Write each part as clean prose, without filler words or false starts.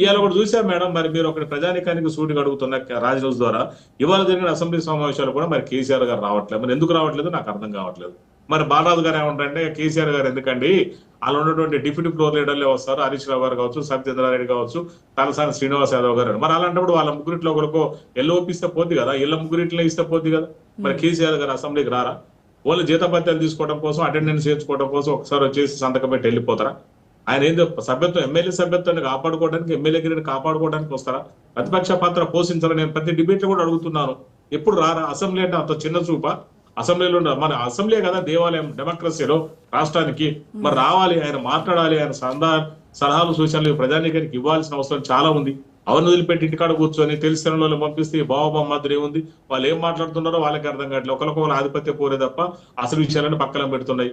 ఇవాళ కూడా చూసాం మేడం. మరి మీరు ఒకటి ప్రజానికానికి సూటిగా అడుగుతున్న రాజ్ న్యూస్ ద్వారా, ఇవాళ జరిగిన అసెంబ్లీ సమావేశాలు కూడా మరి కేసీఆర్ గారు రావట్లేదు. మరి ఎందుకు రావట్లేదు నాకు అర్థం కావట్లేదు. మరి బాలరాజు గారు ఏమంటారంటే కేసీఆర్ గారు ఎందుకండి, అలా ఉన్నటువంటి డిప్యూటీ ఫ్లోర్ లీడర్లే వస్తారు, హరీష్ రావు గారు కావచ్చు, సత్యేంద్రారెడ్డి కావచ్చు, తలసాని శ్రీనివాస్ యాదవ్ గారు. మరి అలాంటప్పుడు వాళ్ళ ముగ్గురిట్లో ఒకరికో ఎల్లో ఇస్తే పోద్ది కదా, ఇళ్ళ ముగ్గురిట్లో ఇస్తే పోద్ది కదా. మరి కేసీఆర్ గారు అసెంబ్లీకి రారా? వాళ్ళు జీతభత్యాలు తీసుకోవడం కోసం, అటెండెన్స్ చేర్చుకోవడం కోసం ఒకసారి వచ్చేసి సంతకం పెట్టి వెళ్ళిపోతారా? ఆయన ఏందో సభ్యత్వం, ఎమ్మెల్యే సభ్యత్వాన్ని కాపాడుకోవడానికి, ఎమ్మెల్యే గిరిని కాపాడుకోవడానికి వస్తారా? ప్రతిపక్ష పాత్ర పోషించాలని నేను ప్రతి డిబేట్ లో కూడా అడుగుతున్నాను. ఎప్పుడు రారా? అసెంబ్లీ అంటే అంత చిన్న చూప? అసెంబ్లీలో మన అసెంబ్లీ కదా దేవాలయం డెమోక్రసీలో రాష్ట్రానికి. మరి రావాలి, ఆయన మాట్లాడాలి, ఆయన సలహాలు సూచనలు ప్రజానీకానికి ఇవ్వాల్సిన అవసరం చాలా ఉంది. అవన్నీ వదిలిపెట్టి ఇంటికాడ కూర్చొని తెలిసిన వాళ్ళు పంపిస్తే బావబామ్మద్దులు ఏముంది, వాళ్ళు ఏం మాట్లాడుతున్నారో వాళ్ళకి అర్థం కావట్లేదు. ఒకరికొకరు ఆధిపత్య పోరే తప్ప అసలు విషయాలను పక్కన పెడుతున్నాయి.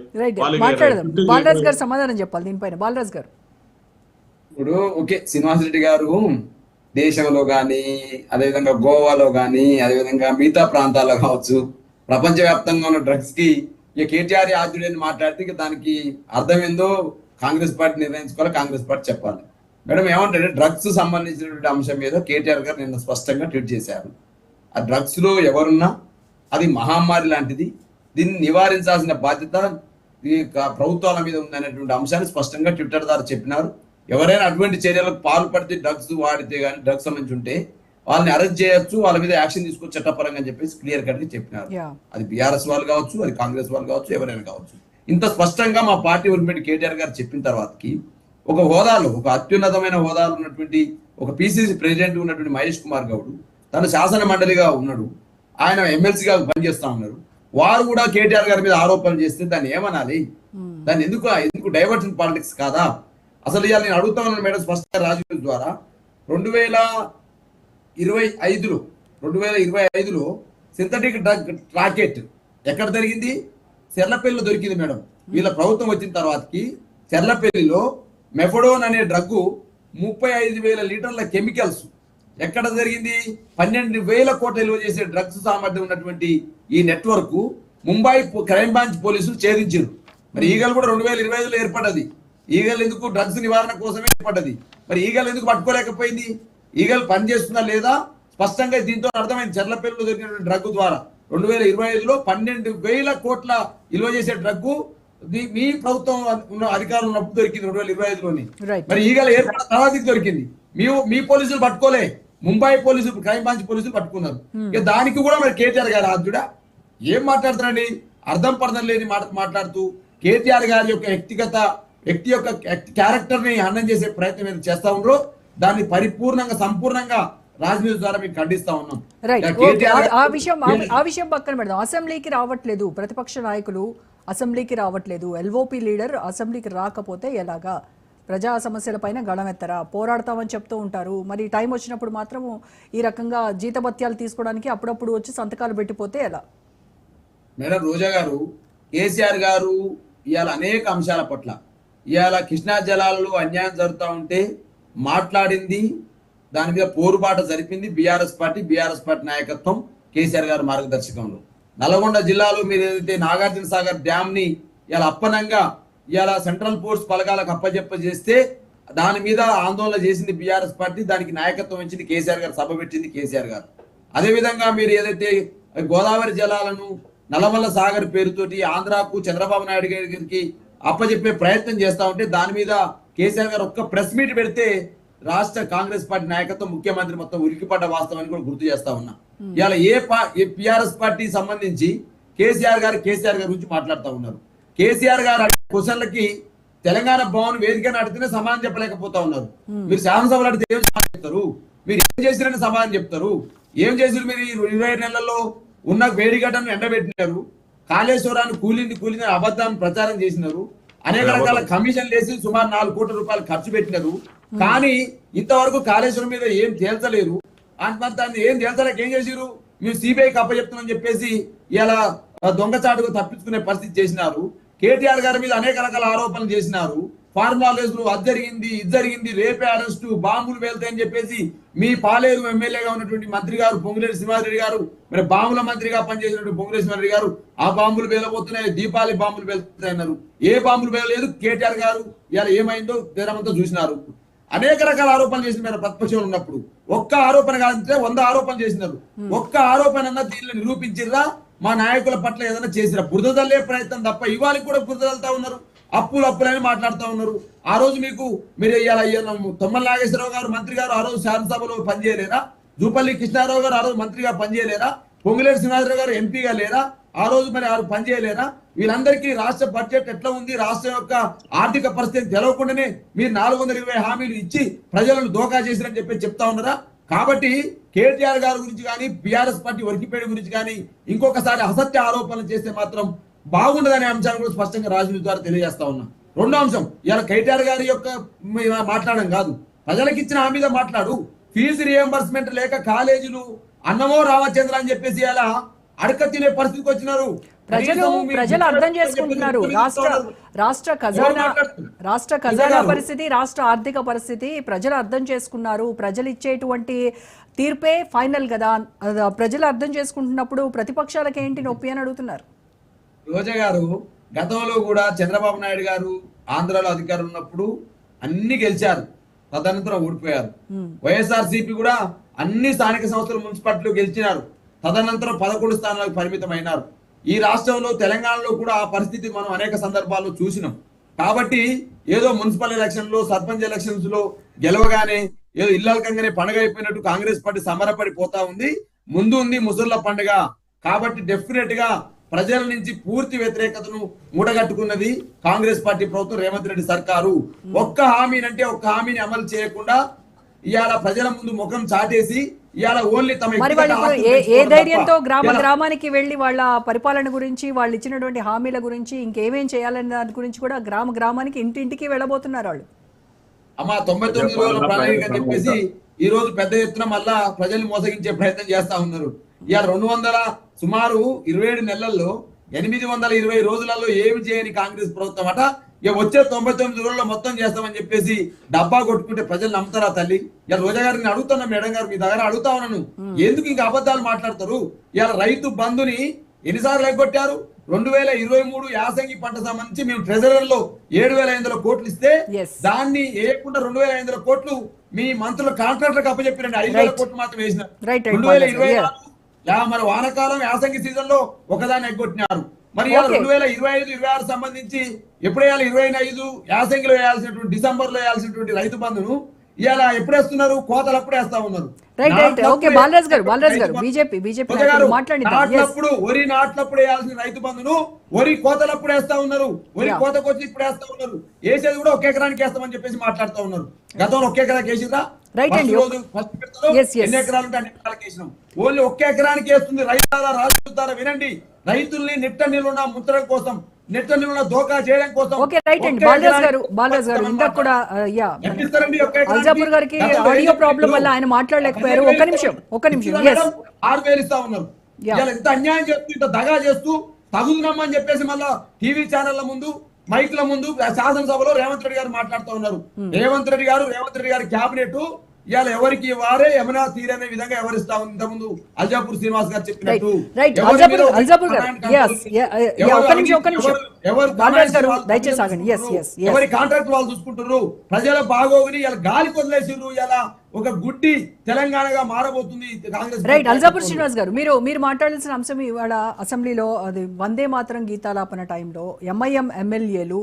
బాలరాజ్ గారు సమాధానం చెప్పాలి దీనిపైన. బాలరాజ్ గారు, ఇప్పుడు ఓకే, శ్రీనివాసరెడ్డి గారు దేశంలో కానీ, అదేవిధంగా గోవాలో కానీ, అదేవిధంగా మిగతా ప్రాంతాల్లో కావచ్చు, ప్రపంచవ్యాప్తంగా ఉన్న డ్రగ్స్ కి ఇక కేటీఆర్ ఆద్యుడని మాట్లాడితే ఇక దానికి అర్థం ఏందో కాంగ్రెస్ పార్టీ నిర్ణయించుకోవాలి, కాంగ్రెస్ పార్టీ చెప్పాలి. మేడం ఏమంటే డ్రగ్స్ సంబంధించినటువంటి అంశం మీద కేటీఆర్ గారు నిన్న స్పష్టంగా ట్వీట్ చేశారు. ఆ డ్రగ్స్ లో ఎవరున్నా అది మహమ్మారి లాంటిది, దీన్ని నివారించాల్సిన బాధ్యత ఈ ప్రభుత్వాల మీద ఉందనేటువంటి అంశాన్ని స్పష్టంగా ట్విట్టర్ ద్వారా చెప్పినారు. ఎవరైనా అటువంటి చర్యలకు పాల్పడితే, డ్రగ్స్ వాడితే కానీ, డ్రగ్స్ సంబంధించి ఉంటే వాళ్ళని అరెస్ట్ చేయొచ్చు, వాళ్ళ మీద యాక్షన్ తీసుకొచ్చి చట్టపరంగా అని చెప్పేసి క్లియర్ కట్ గా చెప్పినారు. అది బీఆర్ఎస్ వాళ్ళు కావచ్చు, అది కాంగ్రెస్ వాళ్ళు కావచ్చు, ఎవరైనా కావచ్చు. ఇంత స్పష్టంగా మా పార్టీ ఉరిపెట్టి కేటీఆర్ గారు చెప్పిన తర్వాతకి ఒక హోదాలో, ఒక అత్యున్నతమైన హోదాలో ఉన్నటువంటి ఒక పిసిసి ప్రెసిడెంట్ ఉన్నటువంటి మహేష్ కుమార్ గౌడ్, తను శాసన మండలిగా ఉన్నాడు, ఆయన ఎమ్మెల్సీగా పనిచేస్తా ఉన్నారు. వారు కూడా కేటీఆర్ గారి మీద ఆరోపణలు చేస్తే దాన్ని ఏమనాలి? దాన్ని ఎందుకు డైవర్షన్ పాలిటిక్స్ కాదా? అసలు ఇవాళ నేను అడుగుతా ఉన్నాను మేడం స్పష్టంగా రాజకీయ ద్వారా. 2025లో సింథటిక్ డ్రగ్ రాకెట్ ఎక్కడ జరిగింది? చెర్లపల్లిలో దొరికింది మేడం. వీళ్ళ ప్రభుత్వం వచ్చిన తర్వాతకి చెర్లపల్లిలో మెఫడోన్ అనే డ్రగ్ 35,000 లీటర్ల కెమికల్స్ ఎక్కడ జరిగింది? 12,000 కోట్ల విలువ చేసే డ్రగ్స్ సామర్థ్యం ఉన్నటువంటి ఈ నెట్వర్క్ ముంబై క్రైమ్ బ్రాంచ్ పోలీసులు ఛేదించారు. మరి ఈగల్ కూడా 2025లో ఏర్పడ్డది. ఈగల్ ఎందుకు? డ్రగ్స్ నివారణ కోసమే ఏర్పడ్డది. మరి ఈగల్ ఎందుకు పట్టుకోలేకపోయింది? ఈగల్ పనిచేస్తుందా లేదా? స్పష్టంగా దీంతో అర్థమైంది. చెర్లపల్లిలో దొరికిన డ్రగ్ ద్వారా 2025లో 12,000 కోట్ల విలువ చేసే డ్రగ్ మీ ప్రభుత్వం ఉన్న అధికారులు ఉన్నప్పుడు దొరికింది 2025లోని. మరి ఈగల ఏర్పడిన తర్వాత దొరికింది. మీ పోలీసులు పట్టుకోలే, ముంబై పోలీసులు, క్రైమ్ బ్రాంచ్ పోలీసులు పట్టుకున్నారు. ఇక దానికి కూడా మరి కేటీఆర్ గారు ఆద్యుడా ఏం మాట్లాడుతున్నారండి? అర్థం పర్థం లేని మాట్లాడుతూ కేటీఆర్ గారి యొక్క వ్యక్తి యొక్క క్యారెక్టర్ ని హననం చేసే ప్రయత్నం ఏదో చేస్తా ఉన్నారో దాన్ని పరిపూర్ణంగా సంపూర్ణంగా రాజనీతి ద్వారా మేము ఖండిస్తా ఉన్నాం. ఆ విషయం పక్కన పెడదాం. అసెంబ్లీకి రావట్లేదు ప్రతిపక్ష నాయకులు, అసెంబ్లీకి రావట్లేదు, ఎల్ఓపి లీడర్ అసెంబ్లీకి రాకపోతే ఎలాగా? ప్రజా సమస్యల పైన గళమెత్తరా? పోరాడతామని చెప్తూ ఉంటారు. మరి టైం వచ్చినప్పుడు మాత్రం ఈ రకంగా జీతభత్యాలు తీసుకోవడానికి అప్పుడప్పుడు వచ్చి సంతకాలు పెట్టిపోతే ఎలా? మేడం రోజా గారు, కేసీఆర్ గారు ఇవాళ అనేక అంశాల పట్ల, ఇవాళ కృష్ణా జలాలలో అన్యాయం జరుగుతూ ఉంటే మాట్లాడింది, దాని మీద పోరుబాట జరిపింది బీఆర్ఎస్ పార్టీ నాయకత్వం, కేసీఆర్ గారు మార్గదర్శకంలో. నల్గొండ జిల్లాలో మీరు ఏదైతే నాగార్జున సాగర్ డ్యామ్ ని ఇలా అప్పనంగా ఇలా సెంట్రల్ ఫోర్స్ పలకాలకు అప్పజెప్ప చేస్తే దాని మీద ఆందోళన చేసింది బీఆర్ఎస్ పార్టీ, దానికి నాయకత్వం ఇచ్చింది కేసీఆర్ గారు, సభ పెట్టింది కేసీఆర్ గారు. అదేవిధంగా మీరు ఏదైతే గోదావరి జలాలను నల్లమల్ల సాగర్ పేరుతోటి ఆంధ్రాకు చంద్రబాబు నాయుడు గారికి అప్పజెప్పే ప్రయత్నం చేస్తా ఉంటే దాని మీద కేసీఆర్ గారు ఒక్క ప్రెస్ మీట్ పెడితే రాష్ట్ర కాంగ్రెస్ పార్టీ నాయకత్వం, ముఖ్యమంత్రి మొత్తం ఉలికిపడ్డ వాస్తవాన్ని కూడా గుర్తు చేస్తా ఉన్నా. ఇవాళ ఏ పిఆర్ఎస్ పార్టీ సంబంధించి కేసీఆర్ గారి గురించి మాట్లాడుతూ ఉన్నారు. కేసీఆర్ గారు క్వశ్చన్లకి తెలంగాణ భవన్ వేదికను అడిగితేనే సమాధానం చెప్పలేకపోతా ఉన్నారు. మీరు శాసనసభలు అడిగితే ఏం సమాధానం చెప్తారు? మీరు ఏం చేసిరని సమాధానం చెప్తారు? ఏం చేసిరు? మీరు 20 నెలల్లో ఉన్న వేడిగడ్డను ఎండబెట్టినారు, కాళేశ్వరాన్ని కూలింది అబద్ధాన్ని ప్రచారం చేసినారు, అనేక రకాల కమిషన్లు వేసి సుమారు 4 కోట్ల రూపాయలు ఖర్చు పెట్టినారు. కానీ ఇంతవరకు కాళేశ్వరం మీద ఏం తేల్చలేరు. దాన్ని ఏం తేల్చలేక ఏం చేసిరు? మేము సిబిఐకి అప్పచెప్తున్నామని చెప్పేసి ఇలా దొంగచాటుకు తప్పించుకునే పరిస్థితి చేసినారు. కేటీఆర్ గారి మీద అనేక రకాల ఆరోపణలు చేసినారు. ఫార్మాలిటీలు అది జరిగింది, రేపే అరెస్టు, బాంబులు వెళ్తాయని చెప్పేసి మీ పాలేరు ఎమ్మెల్యేగా ఉన్నటువంటి మంత్రి గారు పొంగులేటి శ్రీనివాసరెడ్డి గారు, మరి బాంబుల మంత్రిగా పనిచేసినటువంటి పొంగులేటి శ్రీనివాసరెడ్డి గారు ఆ బాంబులు పేలబోతున్నాయి, దీపావళి బాంబులు పేలుతున్నాయి అన్నారు. ఏ బాంబులు పేలలేదు. కేటీఆర్ గారు ఇలా ఏమైందో తీరమంతా చూసినారు. అనేక రకాల ఆరోపణలు చేసినారు ప్రతిపక్షంలో ఉన్నప్పుడు. ఒక్క ఆరోపణ కాదంటే 100 ఆరోపణలు చేసినారు. ఒక్క ఆరోపణ అన్న దీనిలో నిరూపించిర్రా? మా నాయకుల పట్ల ఏదైనా చేసిరా? బురదల్లే ప్రయత్నం తప్ప ఇవాళ కూడా బురదలుతా ఉన్నారు. అప్పులని మాట్లాడుతూ ఉన్నారు. ఆ రోజు మీరు తొమ్మల నాగేశ్వరరావు గారు మంత్రి గారు ఆ రోజు శాసనసభలో పనిచేయలేరా? జూపల్లి కృష్ణారావు గారు ఆ రోజు మంత్రిగా పనిచేయలేరా? పొంగులేటి శ్రీనివాసరావు గారు ఎంపీగా లేరా? ఆ రోజు మరి వారు పనిచేయలేరా? వీళ్ళందరికీ రాష్ట్ర బడ్జెట్ ఎట్లా ఉంది, రాష్ట్రం యొక్క ఆర్థిక పరిస్థితి తెలవకుండానే మీరు 420 హామీలు ఇచ్చి ప్రజలను దోకా చేసిరని చెప్తా ఉన్నారా? కాబట్టి కేటీఆర్ గారి గురించి కానీ బీఆర్ఎస్ పార్టీ వర్కిపేట గురించి కానీ ఇంకొకసారి అసత్య ఆరోపణలు చేస్తే మాత్రం బాగుండదనే అంశాన్ని కూడా స్పష్టంగా రాజనీతి ద్వారా తెలియజేస్తా ఉన్నా. రెండో అంశం, ఇలా కేటీఆర్ గారి యొక్క మాట్లాడడం కాదు, ప్రజలకు ఇచ్చిన హామీ మీద మాట్లాడు. ఫీజు రియంబర్స్మెంట్ లేక కాలేజీలు అన్నమో రామచంద్ర అని చెప్పేసి ఇలా అడక తినే పరిస్థితికి వచ్చినారు. ప్రజలు అర్థం చేసుకుంటున్నారు. రాష్ట్ర ఖజానా పరిస్థితి, రాష్ట్ర ఆర్థిక పరిస్థితి ప్రజలు అర్థం చేసుకున్నారు. ప్రజలు ఇచ్చేటువంటి తీర్పే ఫైనల్ కదా. ప్రజలు అర్థం చేసుకుంటున్నప్పుడు ప్రతిపక్షాలకు ఏంటి నొప్పి అని అడుగుతున్నారు. రోజా గారు గతంలో కూడా చంద్రబాబు నాయుడు గారు ఆంధ్రాలో అధికారం ఉన్నప్పుడు అన్ని గెలిచారు, తదనంతరం ఓడిపోయారు. వైఎస్ఆర్సీపీ కూడా అన్ని స్థానిక సంస్థలు మున్సిపాలిటీలు గెలిచినారు, తదనంతరం 11 స్థానాలకు పరిమితమైనారు. ఈ రాష్ట్రంలో తెలంగాణలో కూడా ఆ పరిస్థితి మనం అనేక సందర్భాల్లో చూసినాం. కాబట్టి ఏదో మున్సిపల్ ఎలక్షన్ లో సర్పంచ్ ఎలక్షన్స్ లో గెలవగానే ఏదో ఇల్లలకంగానే పండుగ అయిపోయినట్టు కాంగ్రెస్ పార్టీ సమరపడిపోతా ఉంది. ముందు ఉంది ముసళ్ళ పండుగ. కాబట్టి డెఫినెట్ గా ప్రజల నుంచి పూర్తి వ్యతిరేకతను మూటగట్టుకున్నది కాంగ్రెస్ పార్టీ ప్రభుత్వం, రేవంత్ రెడ్డి సర్కారు. ఒక్క హామీనంటే ఒక్క హామీని అమలు చేయకుండా ఇవాళ ప్రజల ముందు ముఖం చాటేసి ఇవాళ ఓన్లీ తమ ఏ ధైర్యంతో గ్రామానికి వెళ్లి వాళ్ళ పరిపాలన గురించి, వాళ్ళు ఇచ్చినటువంటి హామీల గురించి, ఇంకేమేం చేయాలనే దాని గురించి కూడా గ్రామానికి ఇంటింటికి వెళ్ళబోతున్నారు వాళ్ళు. అమ్మా 99 రోజుల ప్రణాళిక అని చెప్పేసి ఈ రోజు పెద్ద ఎత్తున మళ్ళా ప్రజల్ని మోసగించే ప్రయత్నం చేస్తా ఉన్నారు. ఇవాళ 200 సుమారు 27 నెలల్లో 820 రోజులలో ఏమి చేయని కాంగ్రెస్ ప్రభుత్వం అట ఇక వచ్చే 99 రోజుల్లో మొత్తం చేస్తామని చెప్పేసి డబ్బా కొట్టుకుంటే ప్రజలు నమ్ముతారా తల్లి? ఇలా రోజా గారిని అడుగుతున్నా, మేడం గారు మీ దగ్గర అడుగుతా ఉన్నాను, ఎందుకు ఇంకా అబద్ధాలు మాట్లాడతారు? ఇలా రైతు బంధుని ఎన్నిసార్లు ఎగ్గొట్టారు? 2023 యాసంగి పంట సంబంధించి మేము ట్రెజరీలో 7,500 కోట్లు ఇస్తే దాన్ని వేయకుండా 2,500 కోట్లు మీ మంత్రుల కాంట్రాక్టర్కి అప్పచెప్పారండి. 5,000 కోట్లు మాత్రం వేసినారు. 2024 మరి వానకాలం యాసంగి సీజన్ లో ఒకదాన్ని ఎగ్గొట్టినారు. మరి 2025-26 సంబంధించి ఎప్పుడు వేయాలి? 25 యాసంగిలో వేయాల్సినటువంటి, డిసెంబర్ లో వేయాల్సినటువంటి రైతు బంధును ఇలా ఎప్పుడు వేస్తున్నారు? కోతలు అప్పుడు వేస్తా ఉన్నారు. నాటినప్పుడు వరి నాటినప్పుడు వేయాల్సిన రైతు బంధును వరి కోతలప్పుడు వేస్తా ఉన్నారు. వరి కోతకు వచ్చి ఇప్పుడు వేస్తా ఉన్నారు. వేసేది కూడా ఒక ఎకరానికి వేస్తామని చెప్పేసి మాట్లాడుతూ ఉన్నారు. గతంలో ఒక్క ఎకరానికి వేసిందా? ఎన్ని ఎకరాలు ఉంటే అన్ని ఎకరాలకు వేసినాం. ఓన్లీ ఒక్క ఎకరానికి వేస్తుంది రైతుల రాజు ద్వారా. వినండి, రైతుల్ని నిట్ట నిలువున ముట్టడం కోసం, నిట్ట నిలువున దోకా చేయడం కోసం అల్జాపూర్ గారికి ఆడియో ప్రాబ్లం వల్ల ఆయన మాట్లాడలేకపోయారు. ఒక్క నిమిషం 6,000 ఇస్తా ఉన్నారు. ఎంత అన్యాయం చేస్తూ, ఇంత దగా చేస్తూ తగుదునమ్మని చెప్పేసి మళ్ళా టీవీ ఛానళ్ల ముందు, మైక్ల ముందు శాసనసభలో రేవంత్ రెడ్డి గారు మాట్లాడుతూ ఉన్నారు. రేవంత్ రెడ్డి గారి క్యాబినెట్ ఇవాళ ఎవరికి వారే యమునా తీరనే విధంగా ఎవరిస్తా ఉంది. ఇంతకుముందు అల్జాపూర్ శ్రీనివాస్ గారు చెప్పినట్టు ఎవరి కాంట్రాక్ట్ వాళ్ళు చూసుకుంటారు. ప్రజల బాగోగుని ఇలా గాలి కొదిలేసిర్రు. ఇలా ఒక గుడ్డి తెలంగాణగా మారబోతుంది కాంగ్రెస్. రైట్, అల్జాపూర్ శ్రీనివాస్ గారు, మీరు మాట్లాడాల్సిన అంశం ఇవాళ అసెంబ్లీలో అది వందే మాతరం గీతాలాపన టైంలో ఎంఐఎం ఎమ్మెల్యేలు